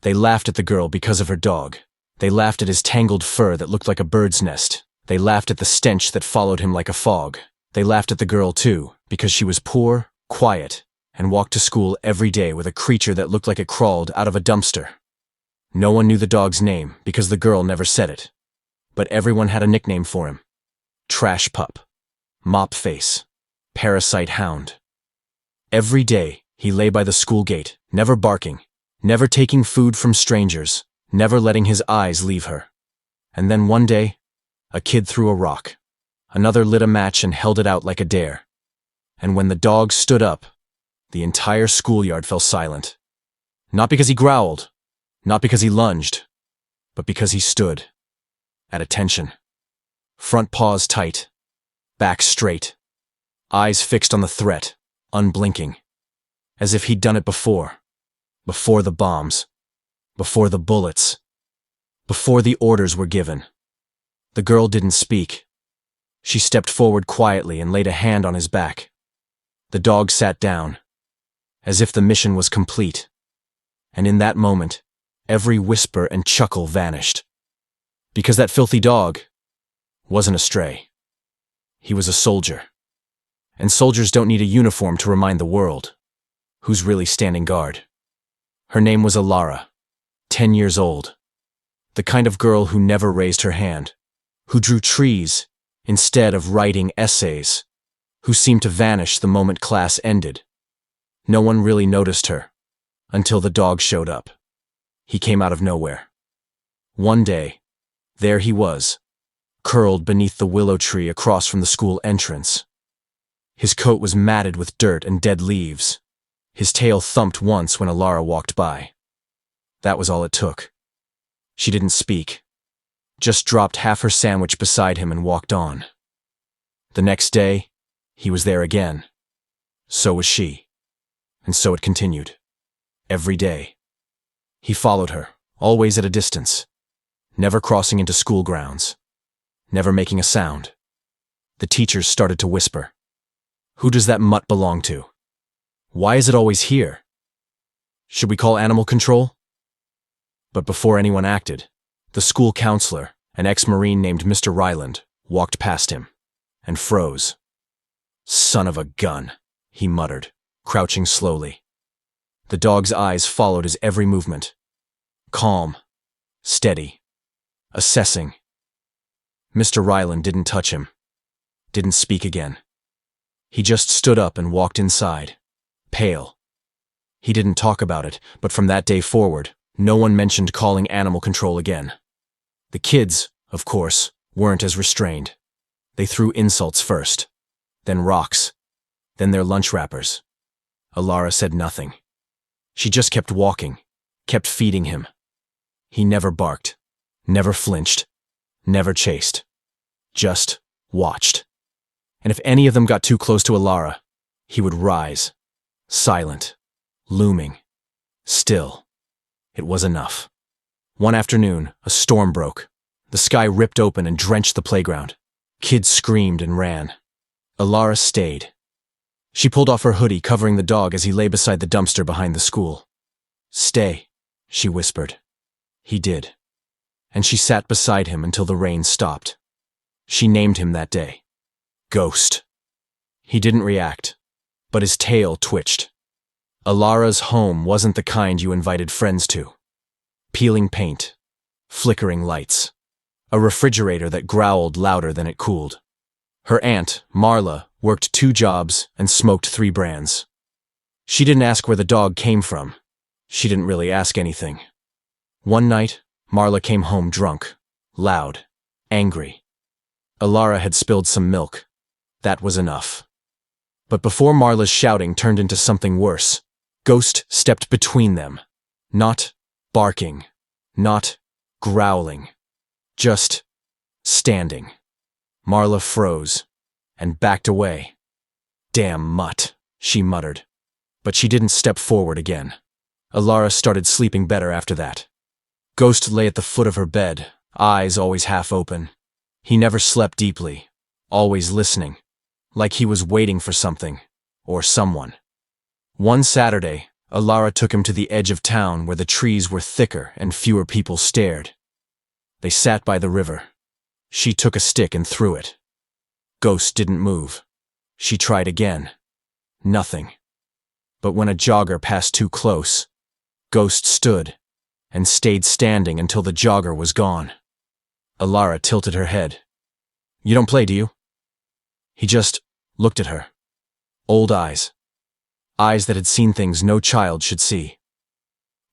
They laughed at the girl because of her dog. They laughed at his tangled fur that looked like a bird's nest. They laughed at the stench that followed him like a fog. They laughed at the girl, too, because she was poor, quiet, and walked to school every day with a creature that looked like it crawled out of a dumpster. No one knew the dog's name because the girl never said it. But everyone had a nickname for him. Trash Pup, Mop Face, Parasite Hound. Every day, he lay by the school gate, never barking, never taking food from strangers, never letting his eyes leave her. And then one day, a kid threw a rock. Another lit a match and held it out like a dare. And when the dog stood up, the entire schoolyard fell silent. Not because he growled, not because he lunged, but because he stood. At attention. Front paws tight, back straight, eyes fixed on the threat, unblinking. As if he'd done it before. Before the bombs. Before the bullets. Before the orders were given. The girl didn't speak. She stepped forward quietly and laid a hand on his back. The dog sat down, as if the mission was complete. And in that moment, every whisper and chuckle vanished. Because that filthy dog wasn't a stray. He was a soldier. And soldiers don't need a uniform to remind the world who's really standing guard. Her name was Alara, 10 years old. The kind of girl who never raised her hand, who drew trees instead of writing essays, who seemed to vanish the moment class ended. No one really noticed her until the dog showed up. He came out of nowhere. One day, there he was, curled beneath the willow tree across from the school entrance. His coat was matted with dirt and dead leaves. His tail thumped once when Alara walked by. That was all it took. She didn't speak, just dropped half her sandwich beside him and walked on. The next day, he was there again. So was she. And so it continued. Every day. He followed her, always at a distance, never crossing into school grounds, never making a sound. The teachers started to whisper. Who does that mutt belong to? Why is it always here? Should we call animal control? But before anyone acted, the school counselor, an ex-Marine named Mr. Ryland, walked past him and froze. Son of a gun, he muttered, crouching slowly. The dog's eyes followed his every movement. Calm, steady, assessing. Mr. Ryland didn't touch him, didn't speak again. He just stood up and walked inside, pale. He didn't talk about it, but from that day forward, no one mentioned calling animal control again. The kids, of course, weren't as restrained. They threw insults first, then rocks, then their lunch wrappers. Alara said nothing. She just kept walking, kept feeding him. He never barked, never flinched, never chased. Just watched. And if any of them got too close to Alara, he would rise, silent, looming, still. It was enough. One afternoon, a storm broke. The sky ripped open and drenched the playground. Kids screamed and ran. Alara stayed. She pulled off her hoodie, covering the dog as he lay beside the dumpster behind the school. Stay, she whispered. He did. And she sat beside him until the rain stopped. She named him that day. Ghost. He didn't react, but his tail twitched. Alara's home wasn't the kind you invited friends to. Peeling paint, flickering lights, a refrigerator that growled louder than it cooled. Her aunt, Marla, worked 2 jobs and smoked 3 brands. She didn't ask where the dog came from. She didn't really ask anything. One night, Marla came home drunk, loud, angry. Alara had spilled some milk. That was enough. But before Marla's shouting turned into something worse, Ghost stepped between them. Not barking, not growling, just standing. Marla froze and backed away. Damn mutt, she muttered. But she didn't step forward again. Alara started sleeping better after that. Ghost lay at the foot of her bed, eyes always half open. He never slept deeply, always listening, like he was waiting for something, or someone. One Saturday, Alara took him to the edge of town where the trees were thicker and fewer people stared. They sat by the river. She took a stick and threw it. Ghost didn't move. She tried again. Nothing. But when a jogger passed too close, Ghost stood and stayed standing until the jogger was gone. Alara tilted her head. "You don't play, do you?" He just looked at her. Old eyes. Eyes that had seen things no child should see.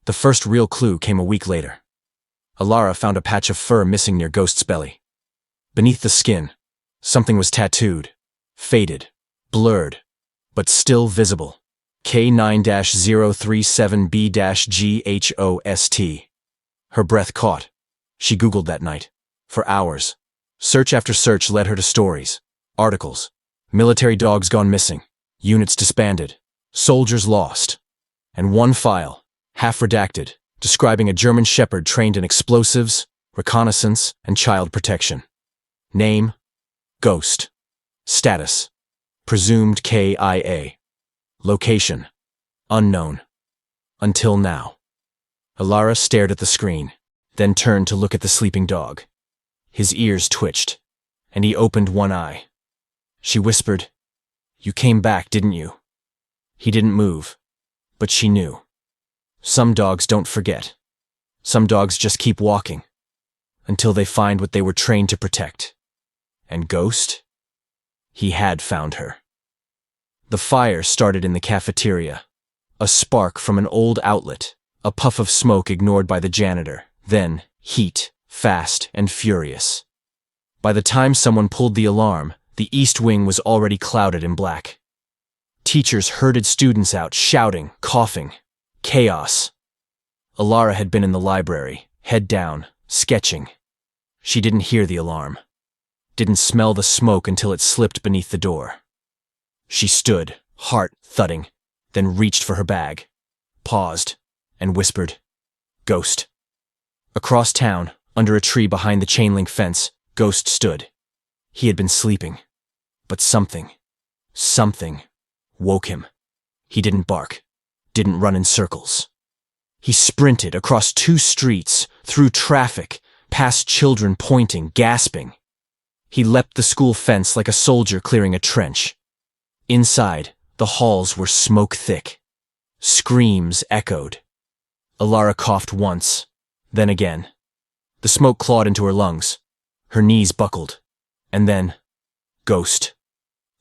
The first real clue came a week later. Alara found a patch of fur missing near Ghost's belly. Beneath the skin, something was tattooed, faded, blurred, but still visible. K9-037B-GHOST. Her breath caught. She Googled that night. For hours. Search after search led her to stories, articles, military dogs gone missing, units disbanded, soldiers lost, and one file, half redacted, describing a German shepherd trained in explosives, reconnaissance, and child protection. Name: Ghost. Status: presumed KIA. Location: unknown. Until now. Alara stared at the screen, then turned to look at the sleeping dog. His ears twitched, and he opened one eye. She whispered, "You came back, didn't you?" He didn't move, but she knew. Some dogs don't forget. Some dogs just keep walking, until they find what they were trained to protect. And Ghost? He had found her. The fire started in the cafeteria. A spark from an old outlet, a puff of smoke ignored by the janitor, then heat, fast and furious. By the time someone pulled the alarm, the east wing was already clouded in black. Teachers herded students out, shouting, coughing. Chaos. Alara had been in the library, head down, sketching. She didn't hear the alarm. Didn't smell the smoke until it slipped beneath the door. She stood, heart thudding, then reached for her bag, paused, and whispered, "Ghost." Across town, under a tree behind the chain-link fence, Ghost stood. He had been sleeping, but something woke him. He didn't bark, didn't run in circles. He sprinted across 2 streets, through traffic, past children pointing, gasping. He leapt the school fence like a soldier clearing a trench. Inside, the halls were smoke-thick. Screams echoed. Alara coughed once, then again. The smoke clawed into her lungs. Her knees buckled. And then, Ghost.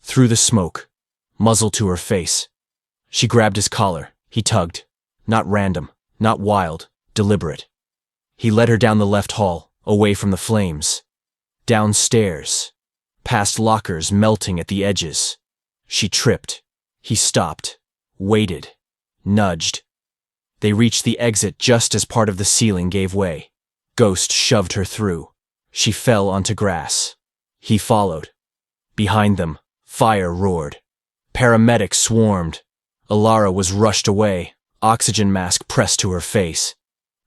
Through the smoke, muzzle to her face. She grabbed his collar. He tugged. Not random, not wild, deliberate. He led her down the left hall, away from the flames. Downstairs, past lockers melting at the edges. She tripped. He stopped, waited, nudged. They reached the exit just as part of the ceiling gave way. Ghost shoved her through. She fell onto grass. He followed. Behind them, fire roared. Paramedics swarmed. Alara was rushed away, oxygen mask pressed to her face.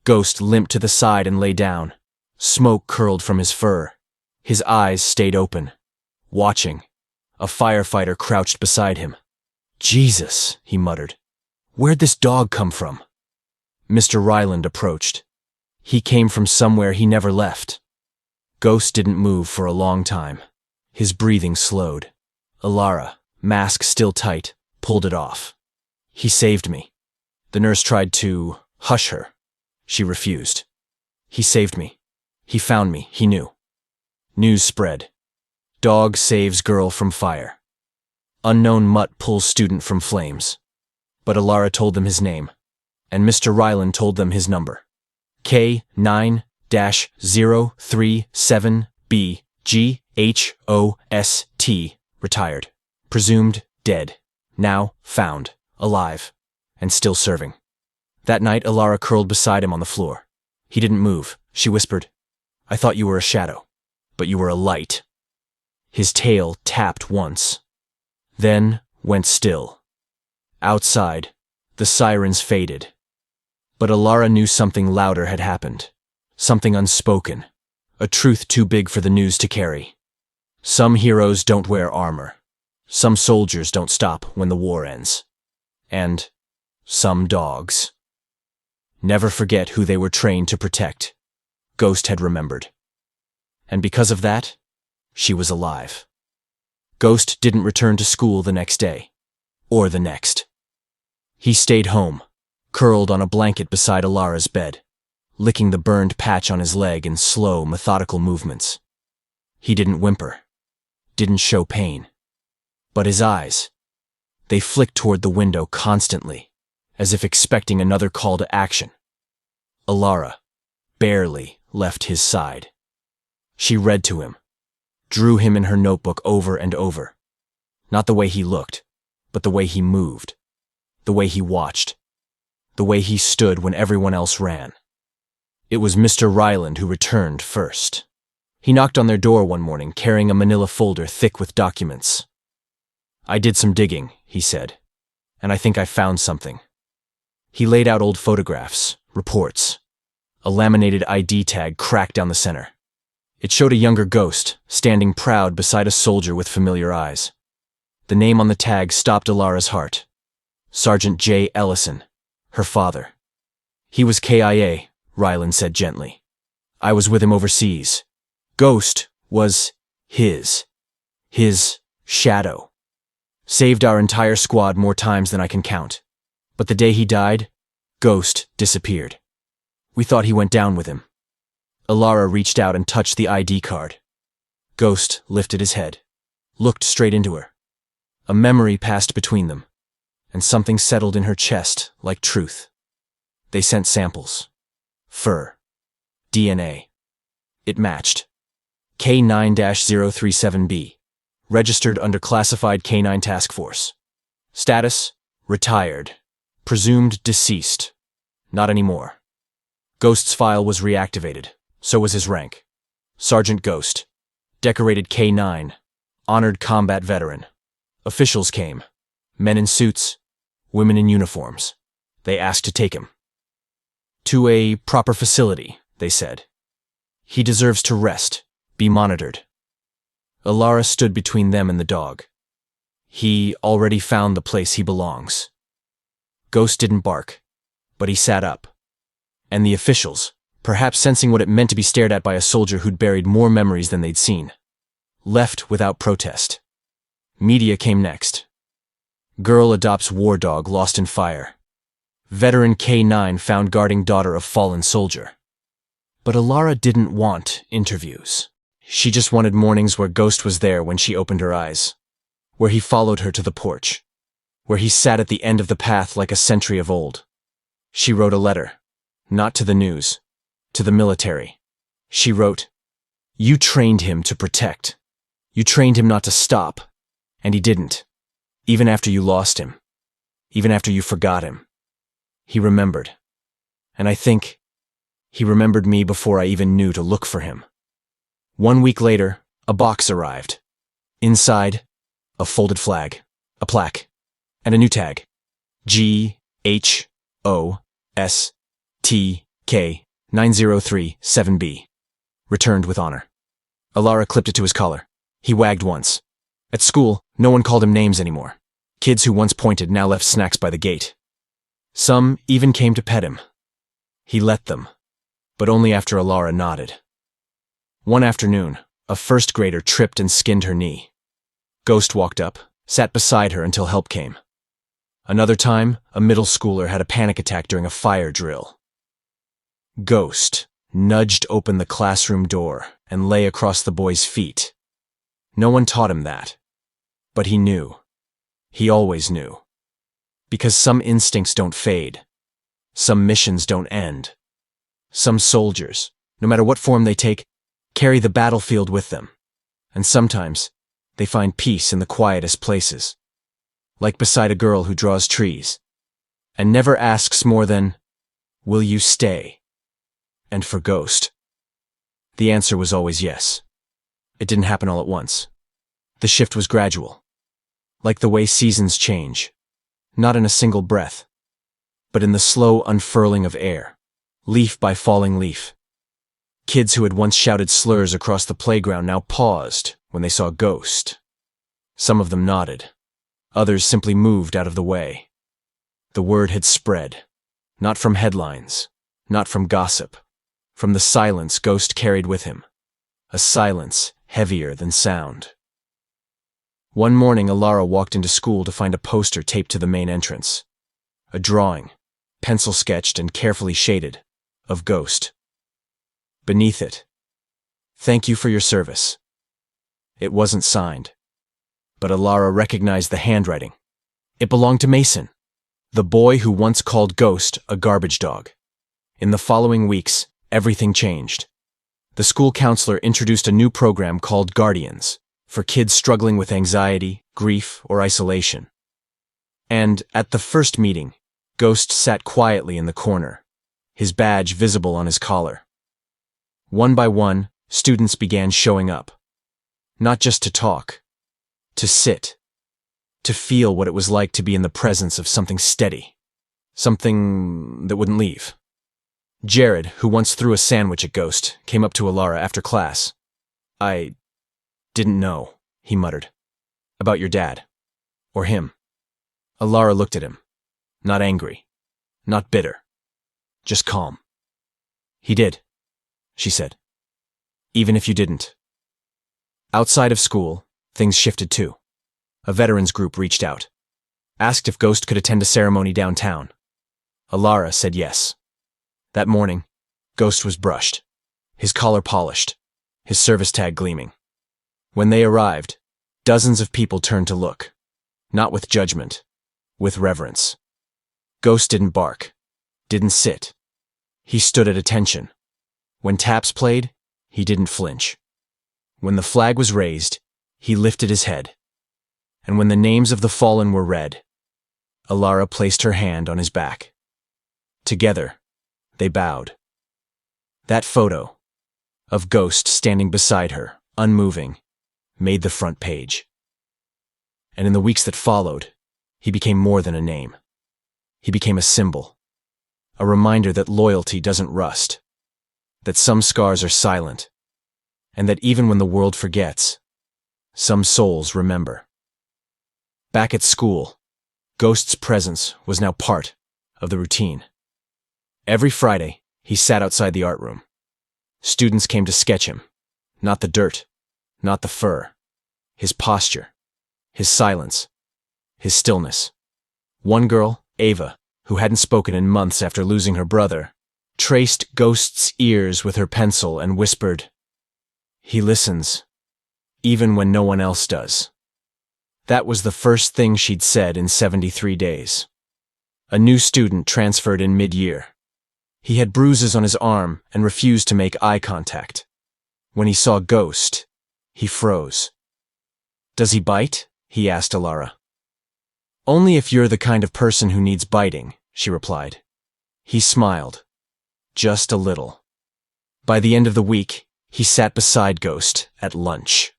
Ghost limped to the side and lay down. Smoke curled from his fur. His eyes stayed open, watching. A firefighter crouched beside him. "Jesus," he muttered. "Where'd this dog come from?" Mr. Ryland approached. He came from somewhere he never left. Ghost didn't move for a long time. His breathing slowed. Alara, mask still tight, pulled it off. "He saved me." The nurse tried to hush her. She refused. "He saved me. He found me, he knew." News spread. Dog saves girl from fire. Unknown mutt pulls student from flames. But Alara told them his name, and Mr. Ryland told them his number. K9-037B-GHOST, retired. Presumed dead. Now found, alive, and still serving. That night, Alara curled beside him on the floor. He didn't move. She whispered, "I thought you were a shadow, but you were a light." His tail tapped once, then went still. Outside, the sirens faded. But Alara knew something louder had happened. Something unspoken. A truth too big for the news to carry. Some heroes don't wear armor. Some soldiers don't stop when the war ends. And Some dogs. Never forget who they were trained to protect. Ghost had remembered. And because of that, she was alive. Ghost didn't return to school the next day. Or the next. He stayed home, curled on a blanket beside Alara's bed, licking the burned patch on his leg in slow, methodical movements. He didn't whimper, didn't show pain. But his eyes, they flicked toward the window constantly, as if expecting another call to action. Alara barely left his side. She read to him, drew him in her notebook over and over. Not the way he looked, but the way he moved, the way he watched, the way he stood when everyone else ran. It was Mr. Ryland who returned first. He knocked on their door one morning, carrying a manila folder thick with documents. "I did some digging," he said, "and I think I found something." He laid out old photographs, reports. A laminated ID tag cracked down the center. It showed a younger Ghost, standing proud beside a soldier with familiar eyes. The name on the tag stopped Alara's heart. Sergeant J. Ellison, her father. "He was KIA, Ryland said gently. "I was with him overseas. Ghost was his shadow. Saved our entire squad more times than I can count. But the day he died, Ghost disappeared. We thought he went down with him." Alara reached out and touched the ID card. Ghost lifted his head, looked straight into her. A memory passed between them, and something settled in her chest like truth. They sent samples. Fur. DNA. It matched. K9-037B. Registered under Classified Canine Task Force. Status: retired. Presumed deceased. Not anymore. Ghost's file was reactivated. So was his rank. Sergeant Ghost. Decorated K9. Honored combat veteran. Officials came. Men in suits. Women in uniforms. They asked to take him. To a proper facility, they said. He deserves to rest, be monitored. Alara stood between them and the dog. He already found the place he belongs. Ghost didn't bark, but he sat up. And the officials, perhaps sensing what it meant to be stared at by a soldier who'd buried more memories than they'd seen, left without protest. Media came next. Girl adopts war dog lost in fire. Veteran K9 found guarding daughter of fallen soldier. But Alara didn't want interviews. She just wanted mornings where Ghost was there when she opened her eyes, where he followed her to the porch, where he sat at the end of the path like a sentry of old. She wrote a letter, not to the news, to the military. She wrote, "You trained him to protect. You trained him not to stop, and he didn't. Even after you lost him. Even after you forgot him. He remembered. And I think he remembered me before I even knew to look for him." 1 week later, a box arrived. Inside, a folded flag, a plaque, and a new tag. GHOSTK9037B. Returned with honor. Alara clipped it to his collar. He wagged once. At school, no one called him names anymore. Kids who once pointed now left snacks by the gate. Some even came to pet him. He let them, but only after Alara nodded. One afternoon, a first grader tripped and skinned her knee. Ghost walked up, sat beside her until help came. Another time, a middle schooler had a panic attack during a fire drill. Ghost nudged open the classroom door and lay across the boy's feet. No one taught him that, but he knew. He always knew. Because some instincts don't fade. Some missions don't end. Some soldiers, no matter what form they take, carry the battlefield with them. And sometimes, they find peace in the quietest places. Like beside a girl who draws trees, and never asks more than, "Will you stay?" And for Ghost, the answer was always yes. It didn't happen all at once. The shift was gradual. Like the way seasons change. Not in a single breath, but in the slow unfurling of air, leaf by falling leaf. Kids who had once shouted slurs across the playground now paused when they saw Ghost. Some of them nodded. Others simply moved out of the way. The word had spread. Not from headlines, not from gossip, from the silence Ghost carried with him. A silence heavier than sound. One morning, Alara walked into school to find a poster taped to the main entrance. A drawing, pencil sketched and carefully shaded, of Ghost. Beneath it, "Thank you for your service." It wasn't signed, but Alara recognized the handwriting. It belonged to Mason, the boy who once called Ghost a garbage dog. In the following weeks, everything changed. The school counselor introduced a new program called Guardians, for kids struggling with anxiety, grief, or isolation. And at the first meeting, Ghost sat quietly in the corner, his badge visible on his collar. One by one, students began showing up. Not just to talk, to sit, to feel what it was like to be in the presence of something steady, something that wouldn't leave. Jared, who once threw a sandwich at Ghost, came up to Alara after class. "I didn't know," he muttered. "About your dad. Or him." Alara looked at him. Not angry. Not bitter. Just calm. "He did," she said. "Even if you didn't." Outside of school, things shifted too. A veterans group reached out. Asked if Ghost could attend a ceremony downtown. Alara said yes. That morning, Ghost was brushed, his collar polished, his service tag gleaming. When they arrived, dozens of people turned to look. Not with judgment, with reverence. Ghost didn't bark, didn't sit. He stood at attention. When taps played, he didn't flinch. When the flag was raised, he lifted his head. And when the names of the fallen were read, Alara placed her hand on his back. Together, they bowed. That photo, of Ghost standing beside her, unmoving, made the front page. And in the weeks that followed, he became more than a name. He became a symbol, a reminder that loyalty doesn't rust, that some scars are silent, and that even when the world forgets, some souls remember. Back at school, Ghost's presence was now part of the routine. Every Friday, he sat outside the art room. Students came to sketch him, not the dirt, not the fur, his posture, his silence, his stillness. One girl, Ava, who hadn't spoken in months after losing her brother, traced Ghost's ears with her pencil and whispered, "He listens, even when no one else does." That was the first thing she'd said in 73 days. A new student transferred in mid-year. He had bruises on his arm and refused to make eye contact. When he saw Ghost, he froze. "Does he bite?" he asked Alara. "Only if you're the kind of person who needs biting," she replied. He smiled. Just a little. By the end of the week, he sat beside Ghost at lunch.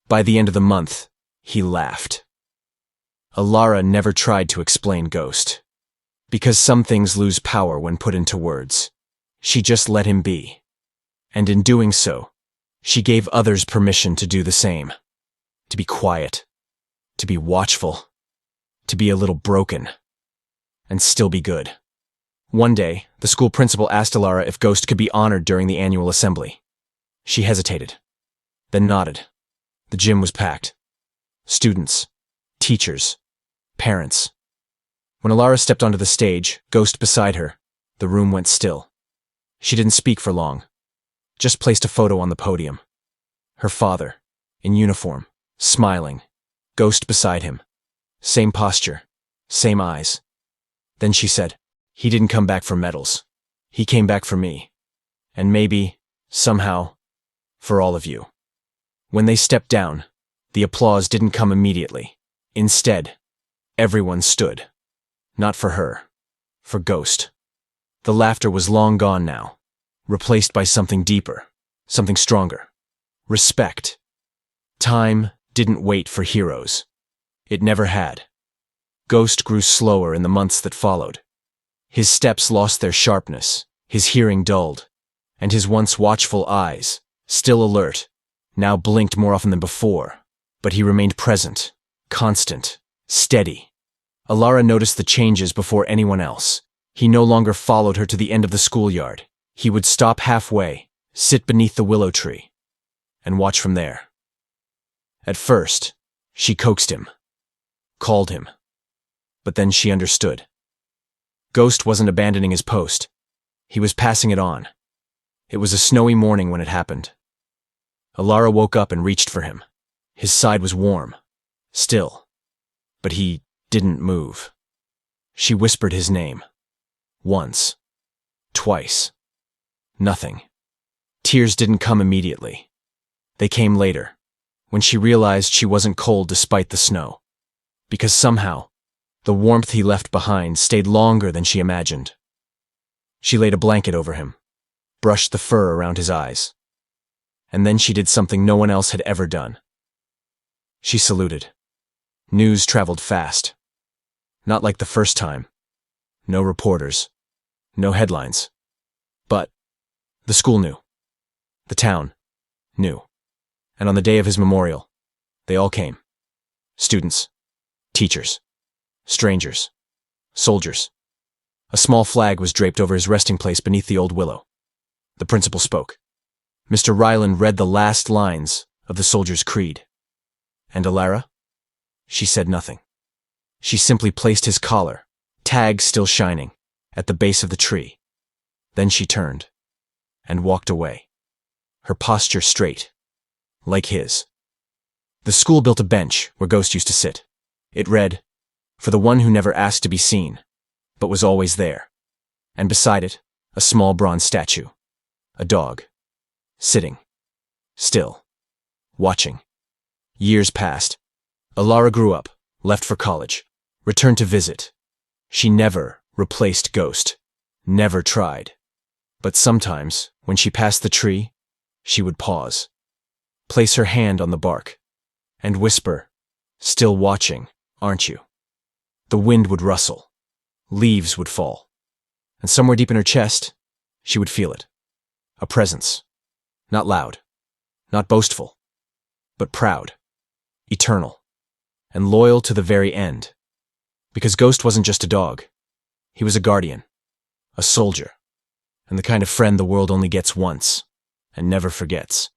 By the end of the month, he laughed. Alara never tried to explain Ghost. Because some things lose power when put into words. She just let him be. And in doing so, she gave others permission to do the same. To be quiet. To be watchful. To be a little broken. And still be good. One day, the school principal asked Alara if Ghost could be honored during the annual assembly. She hesitated, then nodded. The gym was packed. Students, teachers, parents. When Alara stepped onto the stage, Ghost beside her, the room went still. She didn't speak for long, just placed a photo on the podium. Her father, in uniform, smiling, Ghost beside him. Same posture, same eyes. Then she said, "He didn't come back for medals. He came back for me. And maybe, somehow, for all of you." When they stepped down, the applause didn't come immediately. Instead, everyone stood. Not for her, for Ghost. The laughter was long gone now, replaced by something deeper, something stronger. Respect. Time didn't wait for heroes. It never had. Ghost grew slower in the months that followed. His steps lost their sharpness, his hearing dulled, and his once watchful eyes, still alert, now blinked more often than before. But he remained present, constant, steady. Alara noticed the changes before anyone else. He no longer followed her to the end of the schoolyard. He would stop halfway, sit beneath the willow tree, and watch from there. At first, she coaxed him, called him, but then she understood. Ghost wasn't abandoning his post. He was passing it on. It was a snowy morning when it happened. Alara woke up and reached for him. His side was warm, still, but he didn't move. She whispered his name. Once. Twice. Nothing. Tears didn't come immediately. They came later, when she realized she wasn't cold despite the snow. Because somehow, the warmth he left behind stayed longer than she imagined. She laid a blanket over him, brushed the fur around his eyes. And then she did something no one else had ever done. She saluted. News traveled fast. Not like the first time. No reporters. No headlines. But the school knew. The town knew. And on the day of his memorial, they all came. Students, teachers, strangers, soldiers. A small flag was draped over his resting place beneath the old willow. The principal spoke. Mr. Ryland read the last lines of the soldier's creed. And Alara? She said nothing. She simply placed his collar, tag still shining, at the base of the tree. Then she turned and walked away, her posture straight, like his. The school built a bench where Ghost used to sit. It read, "For the one who never asked to be seen, but was always there." And beside it, a small bronze statue. A dog. Sitting. Still. Watching. Years passed. Alara grew up, left for college, returned to visit. She never replaced Ghost. Never tried. But sometimes, when she passed the tree, she would pause, place her hand on the bark, and whisper, "Still watching, aren't you?" The wind would rustle. Leaves would fall. And somewhere deep in her chest, she would feel it. A presence. Not loud. Not boastful. But proud. Eternal. And loyal to the very end. Because Ghost wasn't just a dog. He was a guardian. A soldier. And the kind of friend the world only gets once. And never forgets.